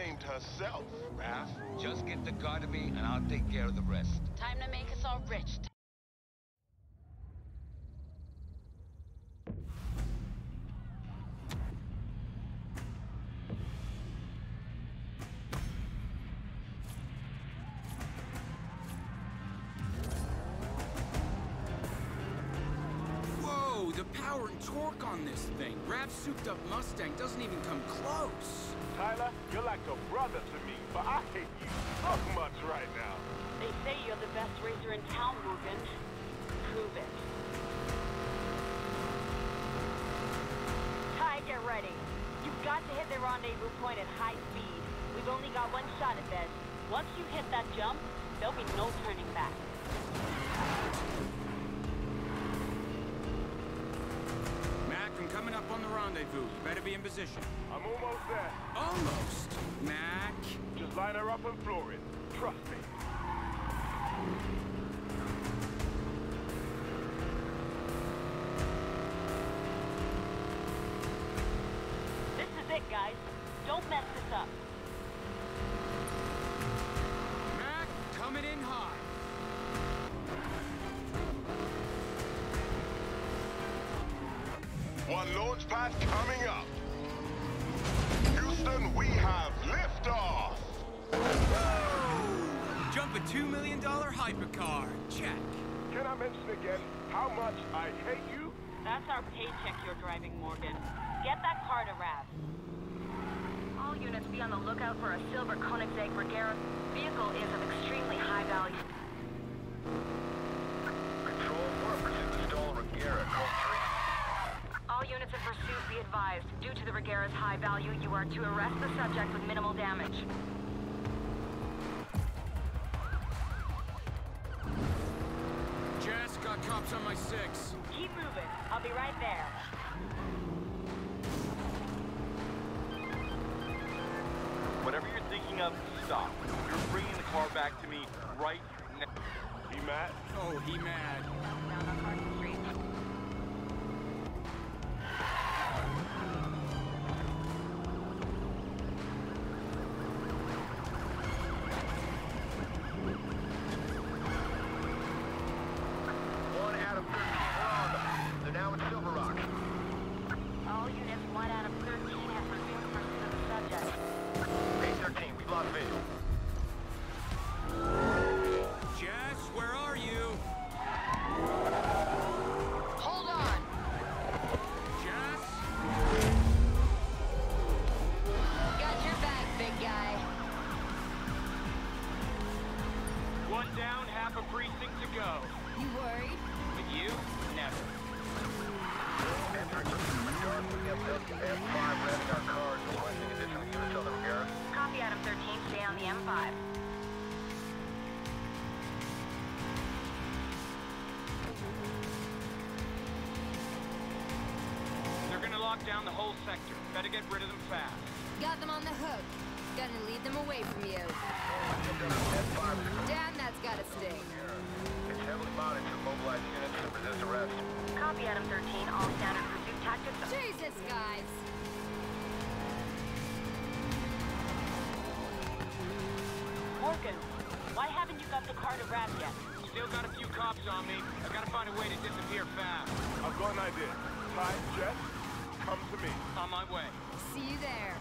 named herself. Raph, just get the car to me and I'll take care of the rest. Time to make us all rich. Whoa, the power and torque on this thing. Raph's souped-up Mustang doesn't even come close. Tyler, you're like a brother to me, but I hate you so much right now. They say you're the best racer in town, Morgan. Prove it. Ty, get ready. You've got to hit the rendezvous point at high speed. We've only got one shot at this. Once you hit that jump, there'll be no turning back. Mac, I'm coming up on the rendezvous. You better be in position. I'm almost there. Almost. Mac. Just line her up and floor it. Trust me. This is it, guys. Don't mess this up. Mac, coming in hot. One launch pad coming up. Houston, we have liftoff. Jump a $2 million hypercar. Check. Can I mention again how much I hate you? That's our paycheck you're driving, Morgan. Get that car to Raph. All units be on the lookout for a silver Koenigsegg Regera. Vehicle is of extremely high value. Control 4% stolen Regera, code 3. All units in pursuit be advised. Due to the Regera's high value, you are to arrest the subject with minimal damage. Jess, got cops on my 6. Keep moving. I'll be right there. Whatever you're thinking of, stop. You're bringing the car back to me right now. He mad? Oh, he mad. Down on Carson Street. One out of 13 were on them. They're now in Silver Rock. All units 1 out of 13 have resumed pursuit of the subject. 813, we've lost visual. Jess, where are you? Hold on! Jess? Got your back, big guy. One down, half a precinct to go. You worried? With you? Never. Entering Regera, picking up F5, ready our cars, requesting additional units on the Regera. Copy, Adam 13. Stay on the M5. They're gonna lock down the whole sector. Better get rid of them fast. Got them on the hook. Gonna lead them away from you. Damn, that's gotta sting. It's heavily mounted to mobilize units to resist arrest. Copy, Adam 13. All standard pursuit tactics. Jesus, guys. Morgan, why haven't you got the car to Raph yet? Still got a few cops on me. I gotta find a way to disappear fast. I've got an idea. Ty, Jess, come to me. On my way. See you there.